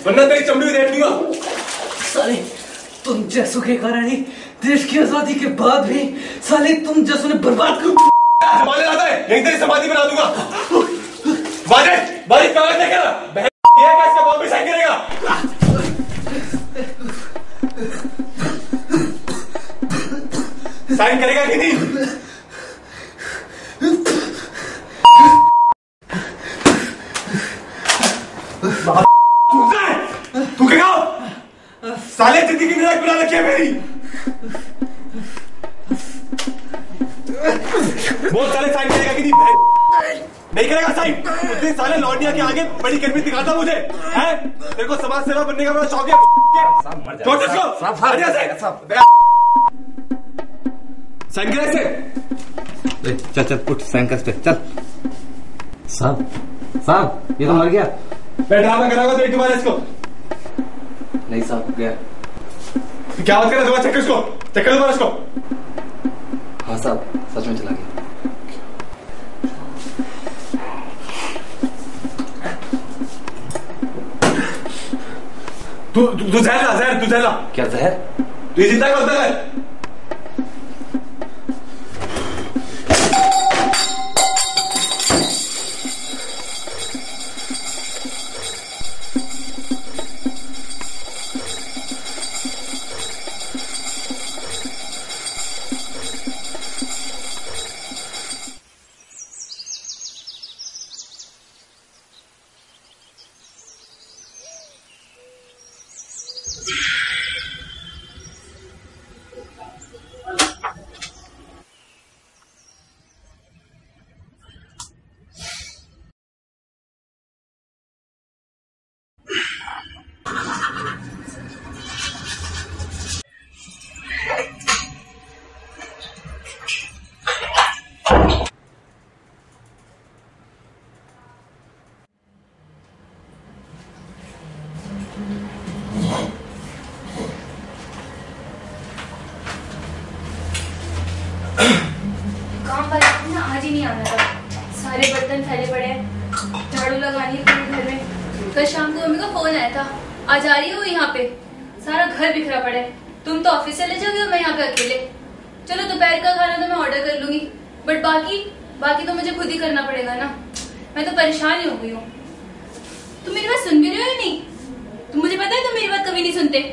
वरना तेरी चमड़ी देख दूंगा। साले तुम जैसों के कारण ही देश की आजादी के बाद भी साले तुम जैसों ने बर्बाद कर संभाले लाता है, यहीं तेरी समाधि बना दूंगा। बाजी कागज देखेगा, बहन ये क्या इसका बाप भी साइन करेगा? साइन करेगा कि नहीं? तू क्या साले जिंदगी नरक बना रखी है मेरी। बहुत साले साइन करेगा कि नहीं करेगा साइन? उतने साले लौंडिया के आगे बड़ी गर्मी दिखाता मुझे है? तेरे को समाज सेवा बनने का बड़ा शौक है। छोड़ इसको, साइन करे से। चल चल उठ, साइन कर पे चल। साहब ये तो मर गया। बैठा मैं कराऊंगा तो एक दोबारा इसको। नहीं साहब गया। क्या बात कर रहा है? दोबारा चेक कर इसको, चेक कर दोबारा इसको। हाँ साहब सच में चला गया। तू जहर ला, जहर, तू जहर ला। क्या जहर? तू ये जिंदा करता है? आज ही नहीं आना था। सारे बर्तन फैले पड़े हैं, झाड़ू लगानी है पूरे घर में। कल शाम को मम्मी का फोन आया था, आज आ रही हो यहाँ पे? सारा घर बिखरा पड़ा है। तुम तो ऑफिस चले जाओगे और मैं यहाँ पे अकेले। चलो दोपहर का खाना तो मैं ऑर्डर कर लूंगी, बट बाकी तो मुझे खुद ही करना पड़ेगा ना। मैं तो परेशान ही हो गई हूँ। तुम मेरी बात सुन भी रहे हो या नहीं? तुम मुझे पता है तुम मेरी बात कभी नहीं सुनते।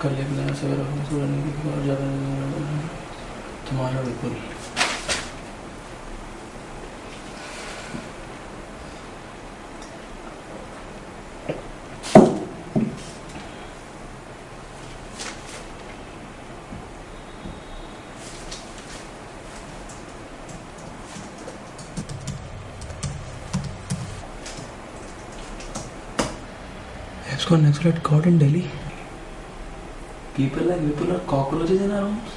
कल एक नया सवेरा होगा, तुम्हारा विपुल। Got Naxalite caught in Delhi. People like Vipul are cockroaches in our homes.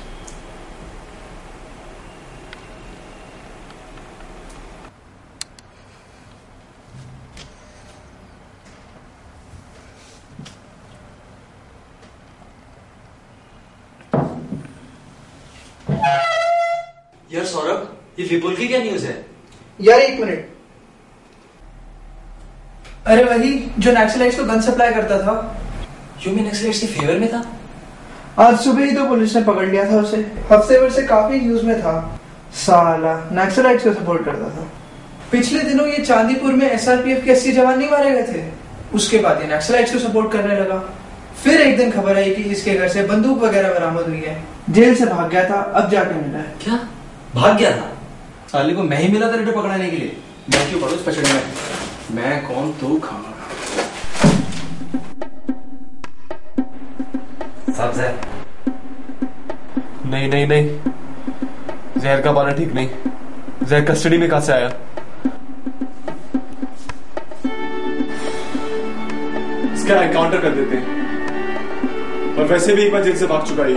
यार सौरभ, ये विपुल की क्या न्यूज है? यार एक मिनट। अरे वही जो नक्सलाइट्स को गन सप्लाई करता था। यू मीन नक्सलाइट्स के फेवर में था? आज सुबह ही तो पुलिस ने पकड़ लिया था उसे। हफ्ते भर से काफी न्यूज में था। साला नक्सलाइट्स को सपोर्ट करता था। पिछले दिनों ये चांदीपुर में एसआरपीएफ के 80 जवान नहीं मारे गए थे। उसके बाद ये नक्सलाइट्स को सपोर्ट करने लगा। फिर एक दिन खबर आई कि इसके घर से बंदूक वगैरह बरामद हुई है। जेल से भाग गया था, अब जाके मिला है। क्या भाग गया था? साले को मैं ही मिला था रेडो पकड़ाने के लिए। मैं क्यों पढ़ू इस पछड़े में? मैं कौन, तू खाना। साहब जहर। नहीं नहीं नहीं, जहर का पाना ठीक नहीं। जहर कस्टडी में कहां से आया? इसका एनकाउंटर कर देते हैं। और वैसे भी एक बार जेल से भाग चुका है।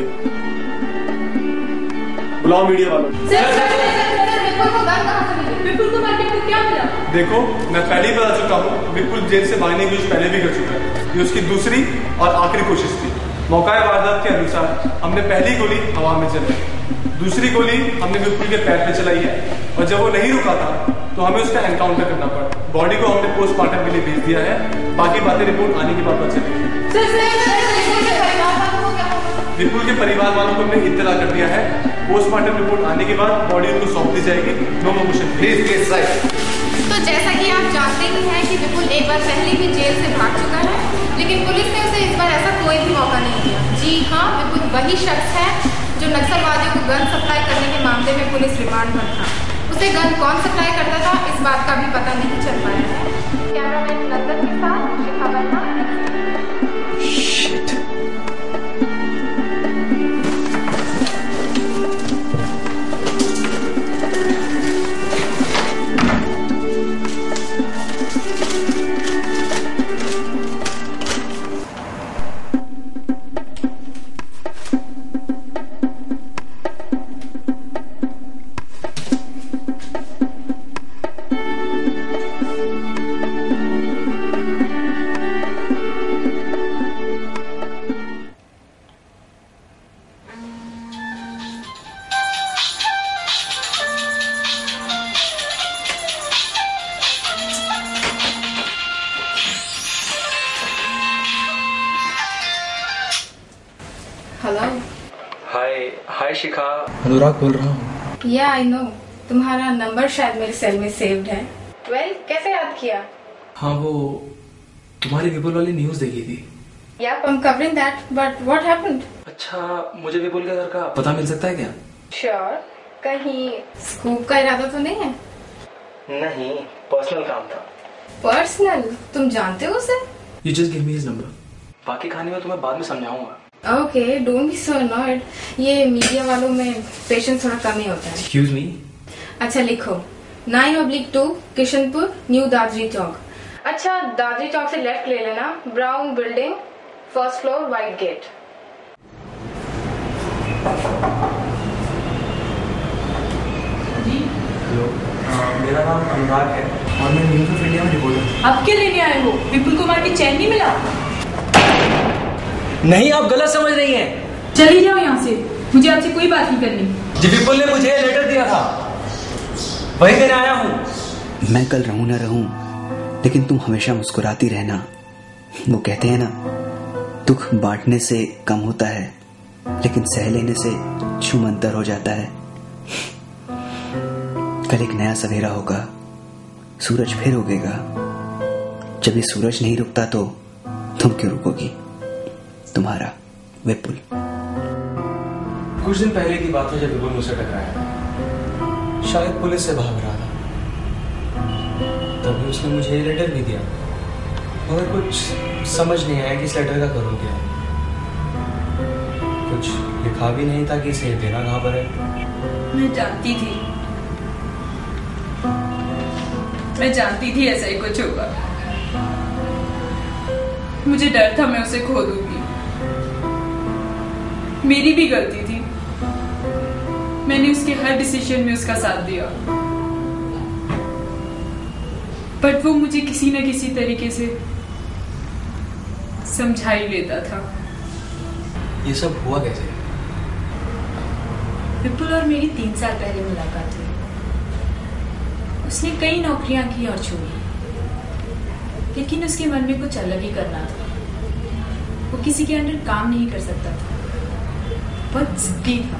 बुलाओ मीडिया वालों। विपुल को मार के क्या मिला? देखो, मैं पहले ही बता चुका हूँ, विपुल जेल से भागने की कोशिश पहले भी कर चुका है। ये उसकी दूसरी और आखिरी कोशिश थी। मौका वारदात के अनुसार हमने पहली गोली हवा में चलाई, दूसरी गोली हमने विपुल के पैर पे चलाई है। और जब वो नहीं रुका था तो हमें उसका एनकाउंटर करना पड़ा। बॉडी को हमने पोस्टमार्टम के लिए भेज दिया है। बाकी बातें रिपोर्ट आने के बाद पता चलेगी। विपुल के परिवार वालों को हमने इत्तला कर दिया है। पोस्टमार्टम रिपोर्ट आने के बाद बॉडी उनको सौंप दी जाएगी। No motion please. Case right. तो जैसा कि आप जानते ही हैं कि विपुल एक बार पहले भी जेल से भाग चुका है, लेकिन पुलिस ने उसे इस बार ऐसा कोई भी मौका नहीं दिया। जी हाँ, विपुल वही शख्स है जो नक्सलवादियों को गन सप्लाई करने के मामले में पुलिस रिमांड पर था। उसे गन कौन सप्लाई करता था इस बात का भी पता नहीं चल पाया है। कैमरामैन नंदन के साथ शिखा वर्मा। हेलो। हाय शिखा, अनुराग बोल रहा हूँ। या आई नो, तुम्हारा नंबर शायद मेरे सेल में सेव्ड है। वेल, कैसे याद किया? हाँ, वो तुम्हारी विपुल वाली न्यूज देखी थी। Yeah, I'm covering that, but what happened? अच्छा, मुझे विपुल के घर का पता मिल सकता है क्या? Sure, कहीं स्कूप का इरादा तो नहीं है? नहीं, पर्सनल काम था। पर्सनल? तुम जानते हो उसे? You just give me his number. बाकी कहानी मैं तुम्हें बाद में समझाऊंगा। Okay, don't be so annoyed. ये मीडिया वालों में पेशेंस थोड़ा कम ही होता है। Excuse me? अच्छा लिखो, 9/2 किशनपुर, न्यू दादरी चौक। अच्छा, दादरी चौक से लेफ्ट ले लेना, brown building, first floor, white gate. Hello, मेरा नाम अनुराग है और मैं न्यूज ऑफ इंडिया में रिपोर्टर हूँ। अब क्या लेने आए हो? विपुल कुमार की चैन नहीं मिला? नहीं, आप गलत समझ रही हैं। चली जाओ यहाँ से, मुझे आपसे कोई बात नहीं करनी। जी, विपुल ने मुझे लेटर दिया था, वही देने आया हूँ। मैं कल रहूं ना रहूं, लेकिन तुम हमेशा मुस्कुराती रहना। वो कहते हैं ना, दुख बांटने से कम होता है, लेकिन सह लेने से छूमंतर हो जाता है। कल एक नया सवेरा होगा, सूरज फिर उगेगा। जब ये सूरज नहीं रुकता तो तुम क्यों रुकोगी? तुम्हारा विपुल। कुछ दिन पहले की बात है जब विपुल मुझसे टकराया, शायद पुलिस से भाग रहा था, तभी उसने मुझे लेटर भी दिया, मगर कुछ समझ नहीं आया कि इस लेटर का करूँ क्या। कुछ लिखा भी नहीं था कि इसे देना कहाँ पर है। मैं जानती थी ऐसा ही कुछ होगा। मुझे डर था मैं उसे खो दूंगी। मेरी भी गलती थी, मैंने उसके हर डिसीजन में उसका साथ दिया, बट वो मुझे किसी न किसी तरीके से समझा ही लेता था। ये सब हुआ कैसे? विपुल और मेरी 3 साल पहले मुलाकात हुई। उसने कई नौकरियां की और छोड़ी, लेकिन उसके मन में कुछ अलग ही करना था। वो किसी के अंडर काम नहीं कर सकता था, बहुत जिद्दी था।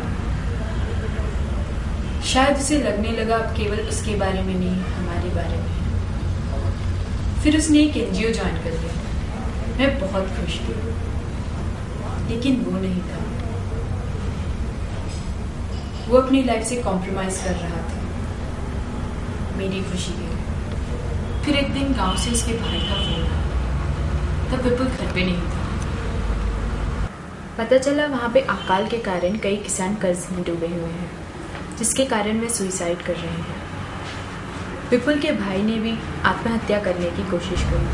शायद उसे लगने लगा अब केवल उसके बारे में नहीं, हमारे बारे में। फिर उसने एक एनजीओ ज्वाइन कर लिया। मैं बहुत खुश थी, लेकिन वो नहीं था। वो अपनी लाइफ से कॉम्प्रोमाइज कर रहा था मेरी खुशी के लिए। फिर एक दिन गांव से उसके भाई का फोन आया, तब विपुल घर पे नहीं था। पता चला वहाँ पे अकाल के कारण कई किसान कर्ज में डूबे हुए हैं, जिसके कारण वे सुसाइड कर रहे हैं। विपुल के भाई ने भी आत्महत्या करने की कोशिश करी।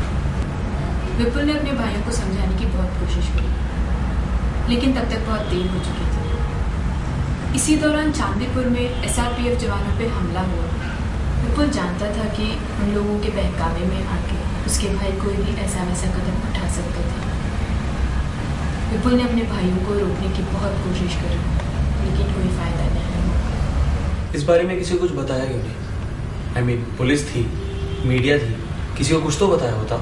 विपुल ने अपने भाइयों को समझाने की बहुत कोशिश की, लेकिन तब तक बहुत देर हो चुकी थी। इसी दौरान चांदीपुर में SRPF जवानों पे हमला हुआ। विपुल जानता था कि उन लोगों के बहकावे में आके उसके भाई कोई भी ऐसा वैसा कदम उठा सकता था। विपुल ने अपने भाइयों को रोकने की बहुत कोशिश करी, लेकिन कोई फायदा नहीं। इस बारे में किसी को कुछ बताया क्यों नहीं? I mean, पुलिस थी, मीडिया थी, किसी को कुछ तो बताया होता।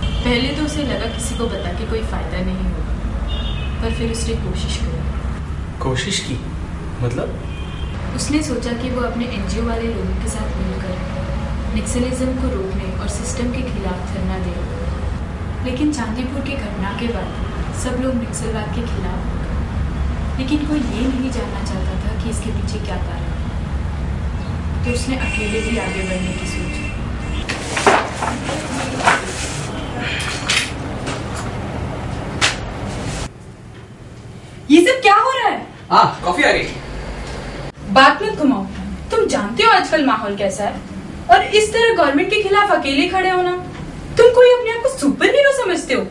पहले तो उसे लगा किसी को बता के कोई फायदा नहीं होगा, पर फिर उसने कोशिश करी। कोशिश की मतलब? उसने सोचा कि वो अपने एनजीओ वाले लोगों के साथ मिलकर नक्सलिज्म को रोकने और सिस्टम के खिलाफ धरना दे। लेकिन चांदीपुर की घटना के बाद सब लोग नक्सलवाद के खिलाफ हो गए, लेकिन कोई ये नहीं जानना चाहता था कि इसके पीछे क्या कारण है। तो उसने अकेले भी आगे बढ़ने की सोची। ये सब क्या हो रहा है? कॉफी आ गई। बात मत घुमाओ। तुम जानते हो आजकल माहौल कैसा है, और इस तरह गवर्नमेंट के खिलाफ अकेले खड़े होना। तुम कोई अपने आप को सुपर हीरो समझते हो?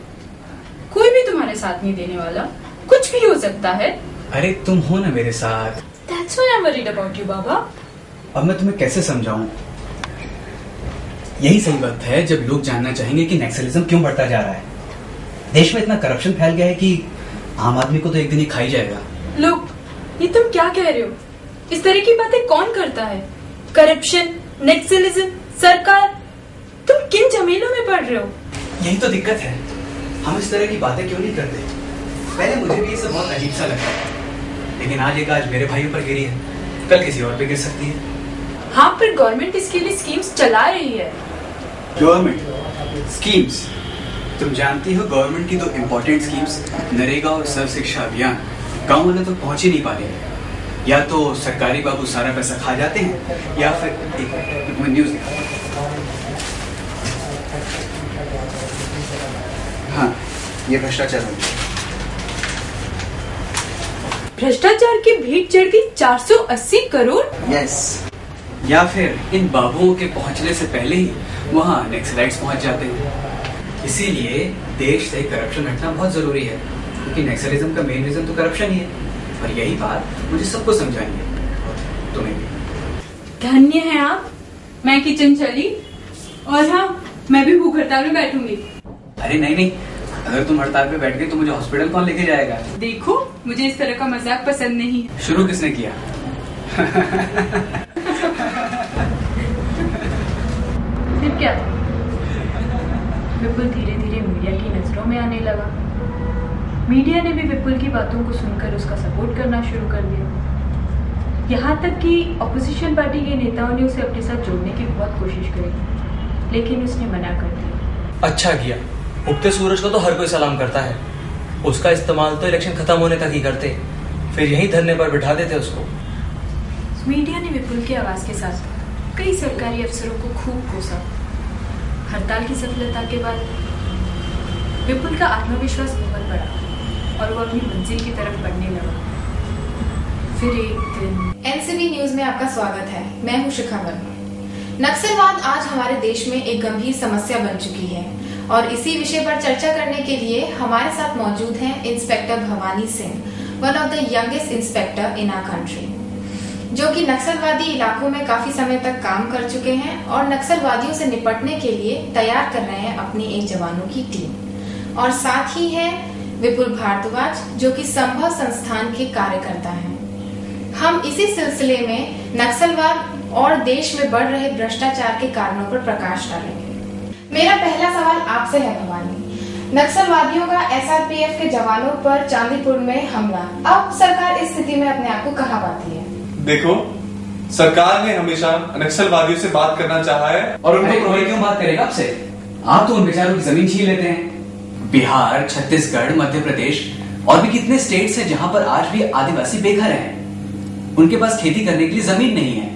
कोई भी तुम्हारे साथ नहीं देने वाला, कुछ भी हो सकता है। अरे तुम हो ना मेरे साथ। That's why I'm worried about you, बाबा। अब मैं तुम्हें कैसे समझाऊं? यही सही वक्त है जब लोग जानना चाहेंगे कि नक्सलिज्म क्यों बढ़ता जा रहा है। देश में इतना करप्शन फैल गया है कि आम आदमी को तो एक दिन ही खा ही जाएगा। लोग, ये तुम क्या कह रहे हो? इस तरह की बातें कौन करता है? करप्शन, नक्सलिज्म, सरकार, तुम किन झमेलों में पड़ रहे हो? यही तो दिक्कत है, हम इस तरह की बातें क्यों नहीं करते। पहले मुझे भी ये सब बहुत अजीब सा लगता था, लेकिन आज मेरे भाइयों पर गिरी है, कल किसी और पे गिर सकती है। हाँ, पर गवर्नमेंट इसके लिए स्कीम्स चला रही है। Government schemes? तुम जानती हो गवर्नमेंट की दो इम्पोर्टेंट स्कीम्स, नरेगा और सर्व शिक्षा अभियान, गाँव वाले तो पहुंच ही नहीं पा रहे। या तो सरकारी बाबू सारा पैसा खा जाते हैं, या फिर एक न्यूज दिखा। हाँ, ये भ्रष्टाचार हो गया। भ्रष्टाचार की भीड़ चढ़ गई 480 करोड़। यस। या फिर इन बाबुओं के पहुंचने से पहले ही वहाँ नक्सलाइट्स पहुंच जाते हैं। इसीलिए देश से करप्शन हटना बहुत जरूरी है, क्योंकि नक्सलिज्म का मेन रीजन तो करप्शन ही है। और यही बात मुझे सबको समझानी है, तुम्हें भी। धन्य है आप। मैं किचन चली, और हाँ, मैं भी भूख हड़ताल में बैठूंगी। अरे नहीं, अगर तुम हड़ताल पे बैठ गए तो मुझे हॉस्पिटल कौन लेके जाएगा? देखो, मुझे इस तरह का मजाक पसंद नहीं है। शुरू किसने किया? फिर क्या? विपुल धीरे धीरे मीडिया की नजरों में आने लगा। मीडिया ने भी विपुल की बातों को सुनकर उसका सपोर्ट करना शुरू कर दिया। यहाँ तक कि ऑपोजिशन पार्टी के नेताओं ने उसे अपने साथ जोड़ने की बहुत कोशिश करी, लेकिन उसने मना कर दिया। अच्छा किया। उगते सूरज को तो हर कोई सलाम करता है, उसका इस्तेमाल तो इलेक्शन खत्म होने तक ही करते, फिर यहीं धरने पर बिठा देते उसको। मीडिया ने विपुल की आवाज के साथ कई सरकारी अफसरों को खूब कोसा। हड़ताल की सफलता के बाद विपुल का आत्मविश्वास बहुत बढ़ा और वो अपनी मंजिल की तरफ बढ़ने लगा। फिर एक दिन एनसीबी न्यूज में आपका स्वागत है। मैं हूं शिखा वर्मा। नक्सलवाद आज हमारे देश में एक गंभीर समस्या बन चुकी है और इसी विषय पर चर्चा करने के लिए हमारे साथ मौजूद हैं inspector Bhavani Singh, one of the youngest inspector in our country, जो कि नक्सलवादी इलाकों में काफी समय तक काम कर चुके हैं और नक्सलवादियों से निपटने के लिए तैयार कर रहे हैं अपनी एक जवानों की टीम। और साथ ही है विपुल भारद्वाज, जो कि संभव संस्थान के कार्यकर्ता हैं। हम इसी सिलसिले में नक्सलवाद और देश में बढ़ रहे भ्रष्टाचार के कारणों पर प्रकाश डालेंगे। मेरा पहला सवाल आपसे है भवानी, नक्सलवादियों का एसआरपीएफ के जवानों पर चांदीपुर में हमला, अब सरकार इस स्थिति में अपने आप को कहां पाती है? देखो, सरकार ने हमेशा नक्सलवादियों से बात करना चाहा है और उनको क्यों बात करेगा आपसे? आप तो उन बेचारों की जमीन छीन लेते हैं। बिहार, छत्तीसगढ़, मध्य प्रदेश और भी कितने स्टेट्स हैं जहां पर आज भी आदिवासी बेघर हैं। उनके पास खेती करने के लिए जमीन नहीं है।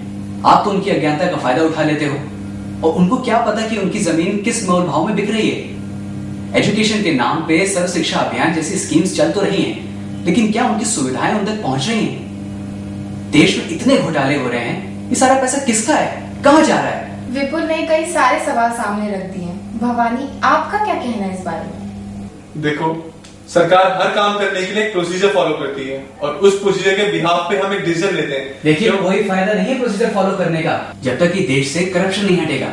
आप तो उनकी अज्ञानता का फायदा उठा लेते हो और उनको क्या पता कि उनकी जमीन किस मोल भाव में बिक रही है। एजुकेशन के नाम पे सर्व शिक्षा अभियान जैसी स्कीम्स चल तो रही हैं, लेकिन क्या उनकी सुविधाएं उन तक पहुंच रही हैं? देश में इतने घोटाले हो रहे हैं, ये सारा पैसा किसका है, कहां जा रहा है? विपुल ने कई सारे सवाल सामने रख दिए। भवानी, आपका क्या कहना है इस बारे में? देखो, सरकार हर काम करने के लिए एक प्रोसीजर फॉलो करती है और उस प्रोसीजर के बिहाफ पे हम एक डिसीजन लेते हैं। देखिए, वही फायदा नहीं है प्रोसीजर फॉलो करने का जब तक कि देश से करप्शन नहीं हटेगा।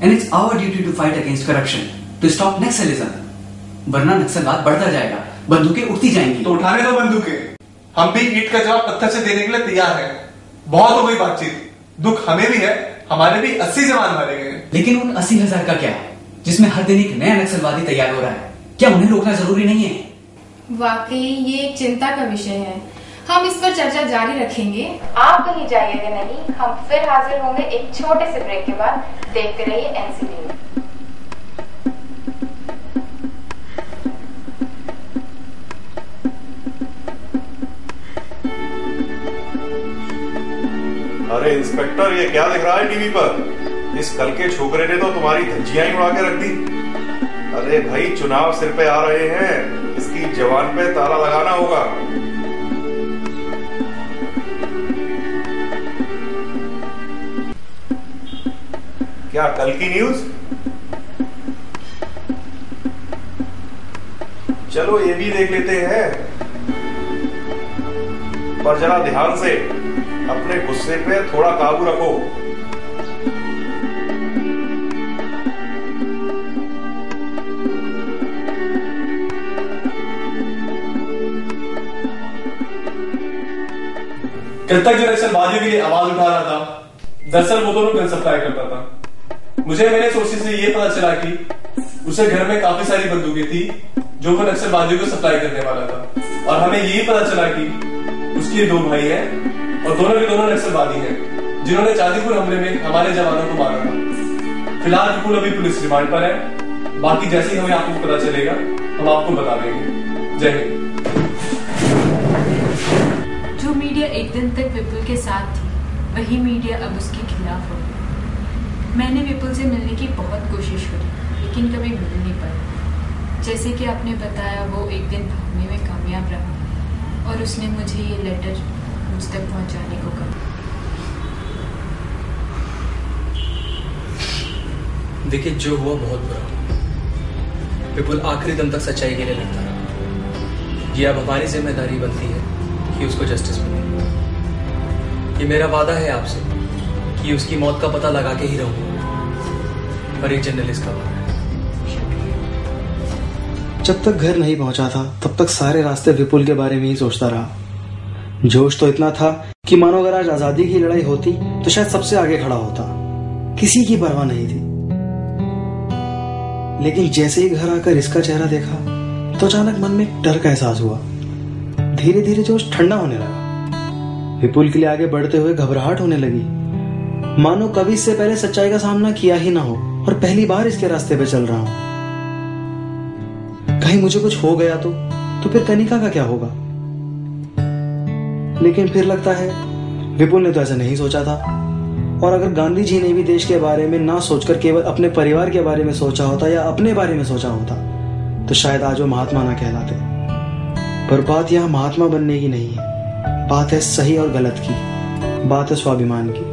And it's our duty to fight against corruption, to stop Naxalism. वरना नक्सलवाद बढ़ता जाएगा, बंदूकें उठती जाएंगी। तो उठाने दो बंदूकें, हम भी ईंट का जवाब पत्थर से देने के लिए तैयार हैं। बहुत हो गई बातचीत, दुख हमें भी है, हमारे भी 80 जवान मारे गए। लेकिन उन 80,000 का क्या, जिसमें हर दिन एक नया नक्सलवादी तैयार हो रहा है? क्या उन्हें रोकना जरूरी नहीं है? वाकई ये एक चिंता का विषय है। हम इस पर चर्चा जारी रखेंगे। आप कहीं जाइएगा नहीं, हम फिर हाजिर होंगे एक छोटे से ब्रेक के बाद। देखते रहिए एनसीबी। अरे इंस्पेक्टर, ये क्या दिख रहा है टीवी पर? इस कल के छोकरे ने तो तुम्हारी धज्जियां ही उड़ा के रख दी। अरे भाई, चुनाव सिर पे आ रहे हैं, इसकी जवान पे ताला लगाना होगा। क्या कल की न्यूज? चलो ये भी देख लेते हैं, पर जरा ध्यान से, अपने गुस्से पे थोड़ा काबू रखो। कल तक जो नक्सलवादियों के लिए आवाज उठा रहा था, दरअसल वो दोनों गन सप्लाई करता था। मुझे मेरे सोर्सेज से ये पता चला कि उसे घर में काफी सारी बंदूकें थी जो वो नक्सलवादियों को सप्लाई करने वाला था। और हमें ये पता चला कि उसके 2 भाई हैं और दोनों के दोनों नक्सलवादी हैं जिन्होंने चांदीपुर हमले में हमारे जवानों को मारा था। फिलहाल विपुल अभी पुलिस रिमांड पर है, बाकी जैसे ही हमें आपको पता चलेगा हम आपको बता देंगे। जय हिंद। जो मीडिया एक दिन तक विपुल के साथ थी, वही मीडिया अब उसके खिलाफ हो गई। मैंने विपुल से मिलने की बहुत कोशिश करी, लेकिन कभी मिल नहीं पाई। जैसे कि आपने बताया, वो एक दिन भागने में कामयाब रहा और उसने मुझे ये लेटर मुझ तक पहुंचाने को कहा। देखिए, जो हुआ बहुत बुरा। विपुल आखिरी दम तक सच्चाई के लिए लड़ता रहा। ये अब हमारी जिम्मेदारी बनती है कि उसको जस्टिस मिले। ये मेरा वादा है आपसे कि उसकी मौत का पता लगा के ही रहूंगा, पर एक जर्नलिस्ट का वादा है। जब तक घर नहीं पहुंचा था, तब तक सारे रास्ते विपुल के बारे में ही सोचता रहा। जोश तो इतना था कि मानो अगर आज आजादी की लड़ाई होती तो शायद सबसे आगे खड़ा होता, किसी की परवाह नहीं थी। लेकिन जैसे ही घर आकर इसका चेहरा देखा तो अचानक मन में एक डर का एहसास हुआ। धीरे धीरे जोश ठंडा होने लगा। विपुल के लिए आगे बढ़ते हुए घबराहट होने लगी, मानो कभी इससे पहले सच्चाई का सामना किया ही ना हो और पहली बार इसके रास्ते पे चल रहा हूं। कहीं मुझे कुछ हो गया तो फिर कनिका का क्या होगा? लेकिन फिर लगता है विपुल ने तो ऐसा नहीं सोचा था। और अगर गांधी जी ने भी देश के बारे में ना सोचकर केवल अपने परिवार के बारे में सोचा होता या अपने बारे में सोचा होता तो शायद आज वो महात्मा ना कहलाते। पर बात यहाँ महात्मा बनने की नहीं है, बात है सही और गलत की, बात है स्वाभिमान की।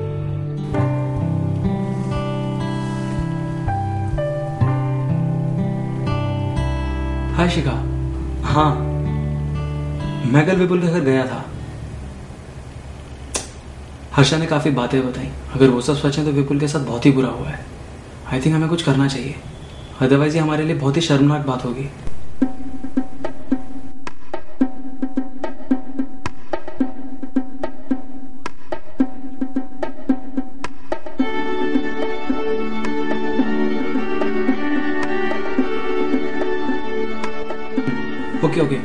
हाय शिखा। हाँ, मैं कल विपुल के घर गया था। हर्षा ने काफी बातें बताई। अगर वो सब सच है तो विपुल के साथ बहुत ही बुरा हुआ है। आई थिंक हमें कुछ करना चाहिए, अदरवाइज ये हमारे लिए बहुत ही शर्मनाक बात होगी। ओके,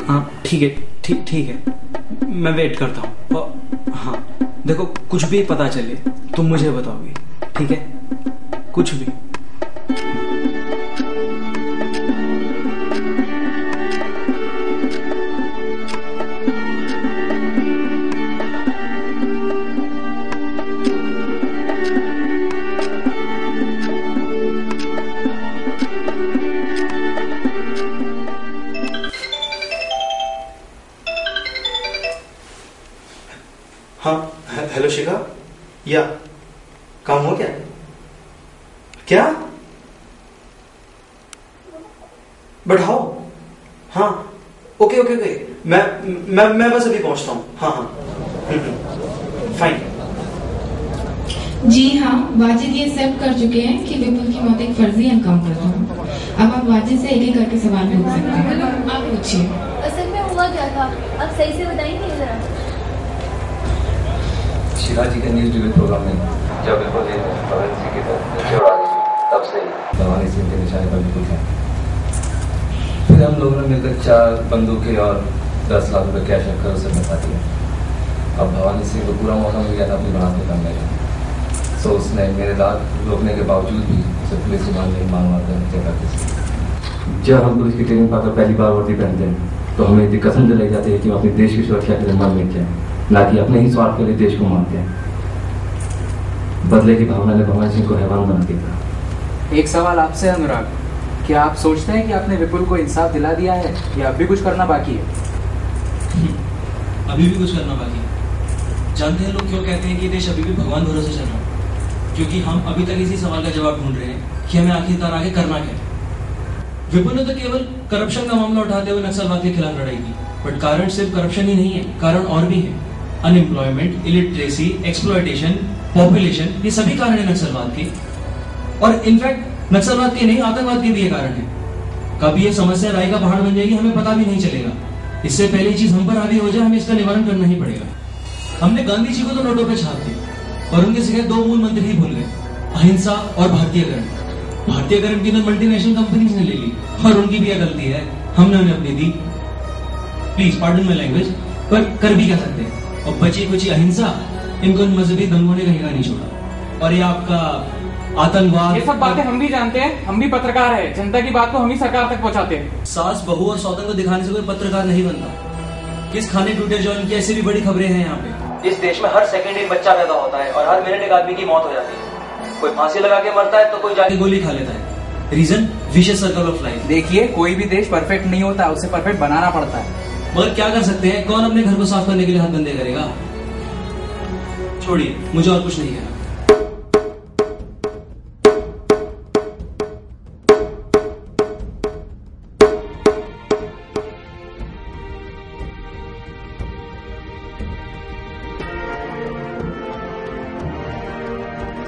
हाँ ठीक है, मैं वेट करता हूँ। हाँ देखो, कुछ भी पता चले तुम मुझे बताओगी, ठीक है? कुछ भी। हाँ हेलो शिखा, या काम हो क्या बढ़ाओ? हाँ ओके, मैं बस अभी पहुंचता हूँ। हाँ फाइन। जी हाँ, वाजिद ये सब कर चुके हैं कि विपुल की मौत एक फर्जी एनकाउंटर था। अब आप वाजिद से एक करके सवाल पूछ सकते हैं। आप पूछिए। असल में हुआ क्या था, आप सही से बताएंगे जरा? शिराजी के न्यूज डिबेट प्रोग्राम में जब विपुल सिंह की तब से भवानी सिंह के निशाने पर विपुल थे। फिर हम लोगों ने मिलकर 4 बंदूकें और 10 लाख रुपए कैश रखकर उसे बता दिया। अब भवानी सिंह को पूरा मौका मिल गया था अपनी बरात में करने का। सो उसने मेरे दाद रोकने के बावजूद भी उसे पुलिस रिमांड में मांग हत्या कर दी। जब हम पुलिस की ट्रेनिंग पाकर पहली बार वर्दी पहनते हैं तो हमें इतनी कसम दिलाई जाती है कि हम अपने देश की सुरक्षा के लिए मर मिट जाए, ना कि अपने ही स्वार्थ के लिए देश को मारते हैं। बदले की भावना ने भवानी सिंह को हैवान बना दिया। एक सवाल आपसे अनुराग, क्या आप सोचते हैं कि आपने विपुल को इंसाफ दिला दिया है या अभी कुछ करना बाकी है? अभी भी कुछ करना बाकी है। जानते हैं लोग क्यों कहते हैं कि देश अभी भी भगवान भरोसे चल रहा है? क्योंकि हम अभी तक इसी सवाल का जवाब ढूंढ रहे हैं कि हमें आखिरकार आगे करना क्या है। विपुल ने तो केवल करप्शन का मामला उठाते हुए नक्सलवाद के खिलाफ लड़ाई की, बट कारण सिर्फ करप्शन ही नहीं है, कारण और भी है। अनएम्प्लॉयमेंट, इलिटरेसी, एक्सप्लॉयटेशन, पॉपुलेशन, ये सभी कारण है नक्सलवाद के। और इनफैक्ट नक्सलवाद के नहीं, आतंकवाद के भी ये कारण है। कभी ये समस्या राय का पहाड़ बन जाएगी, हमें पता भी नहीं चलेगा। इससे पहले चीज हम पर हावी हो जाए, हमें इसका निवारण करना ही पड़ेगा। हमने गांधी जी को तो नोटों पे छाप दी और उनके सिखाए 2 मूल मंत्र ही भूल गए, अहिंसा और भारतीयकरण। भारतीयकरण की तो मल्टीनेशनल कंपनीज ने ले ली और उनकी भी यह गलती है, हमने उन्हें अपनी दी। प्लीज पार्डन माय लैंग्वेज, पर कर भी क्या सकते हैं। और बची कुची अहिंसा, इनको मजहबी दंगों ने कहीं का नहीं छोड़ा। और ये आपका आतंकवाद, ये सब बातें हम भी जानते हैं, हम भी पत्रकार हैं, जनता की बात को हम ही सरकार तक पहुंचाते हैं। सास, बहू और सौतन को दिखाने से कोई पत्रकार नहीं बनता। किस खाने टूटे जौन की ऐसी भी बड़ी खबरें हैं यहाँ पे। इस देश में हर सेकंड एक बच्चा पैदा होता है और हर मिनट एक आदमी की मौत हो जाती है। कोई फांसी लगा के मरता है तो कोई जाके गोली खा लेता है। रीजन विशेष सर्कल ऑफ लाइफ। देखिए, कोई भी देश परफेक्ट नहीं होता, उसे परफेक्ट बनाना पड़ता है। मगर क्या कर सकते हैं, कौन अपने घर को साफ करने के लिए हाथ गंदे करेगा। छोड़िए, मुझे और कुछ नहीं कहना।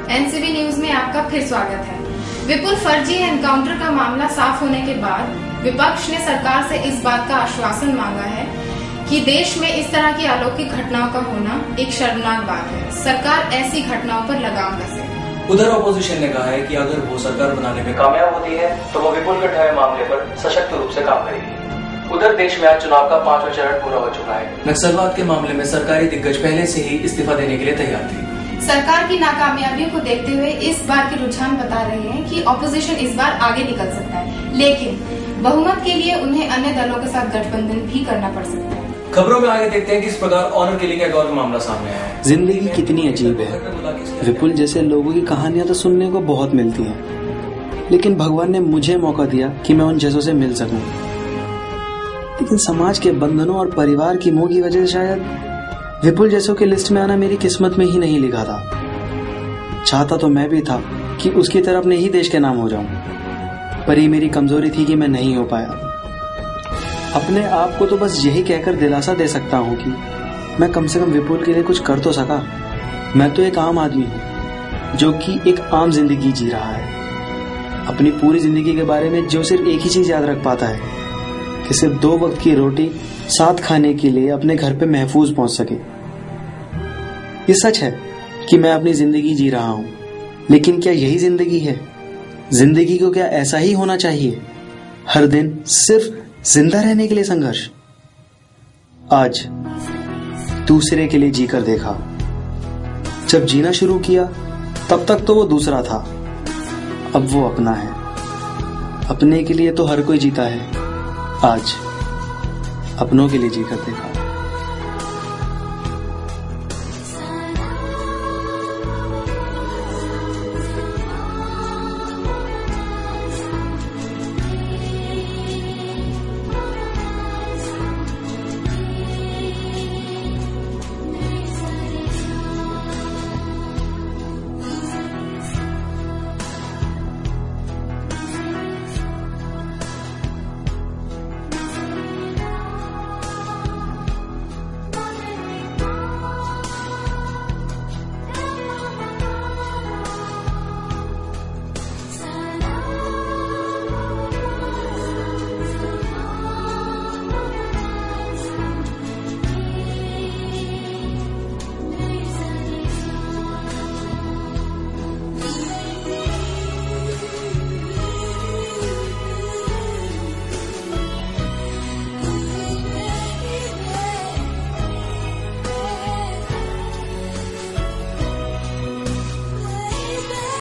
एनसीबी न्यूज में आपका फिर स्वागत है। विपुल फर्जी एनकाउंटर का मामला साफ होने के बाद विपक्ष ने सरकार से इस बात का आश्वासन मांगा है कि देश में इस तरह की अलौकिक घटनाओं का होना एक शर्मनाक बात है। सरकार ऐसी घटनाओं पर लगाम कसे। उधर ऑपोजिशन ने कहा है कि अगर वो सरकार बनाने में कामयाब होती है तो वो विपुल के उठाए मामले पर सशक्त रूप से काम करेगी। उधर देश में आज चुनाव का 5वां चरण पूरा हो चुका है। नक्सलवाद के मामले में सरकारी दिग्गज पहले से ही इस्तीफा देने के लिए तैयार थे। सरकार की नाकामयाबियों को देखते हुए इस बार के रुझान बता रहे हैं कि ऑपोजिशन इस बार आगे निकल सकता है, लेकिन बहुमत के लिए उन्हें अन्य दलों के साथ गठबंधन भी करना पड़ सकता है। खबरों में आगे देखते हैं कि इस प्रकार ऑनर किलिंग का एक और मामला सामने आया है। जिंदगी कितनी अजीब है। विपुल जैसे लोगों की कहानियां तो सुनने को बहुत मिलती हैं, लेकिन भगवान ने मुझे मौका दिया कि मैं उन जैसों से मिल सकूं। लेकिन समाज के बंधनों और परिवार की मोह की वजह से शायद विपुल जैसों के लिस्ट में आना मेरी किस्मत में ही नहीं लिखा था। चाहता तो मैं भी था कि उसकी तरह अपने ही देश के नाम हो जाऊं, पर ये मेरी कमजोरी थी कि मैं नहीं हो पाया। अपने आप को तो बस यही कहकर दिलासा दे सकता हूं कि मैं कम से कम विपुल के लिए कुछ कर तो सका। मैं तो एक आम आदमी हूं जो कि एक आम जिंदगी जी रहा है। अपनी पूरी जिंदगी के बारे में जो सिर्फ एक ही चीज याद रख पाता है कि सिर्फ 2 वक्त की रोटी साथ खाने के लिए अपने घर पे महफूज पहुंच सके। ये सच है कि मैं अपनी जिंदगी जी रहा हूं, लेकिन क्या यही जिंदगी है? जिंदगी को क्या ऐसा ही होना चाहिए? हर दिन सिर्फ जिंदा रहने के लिए संघर्ष? आज दूसरे के लिए जीकर देखा। जब जीना शुरू किया तब तक तो वो दूसरा था, अब वो अपना है। अपने के लिए तो हर कोई जीता है, आज अपनों के लिए जीकर देखा।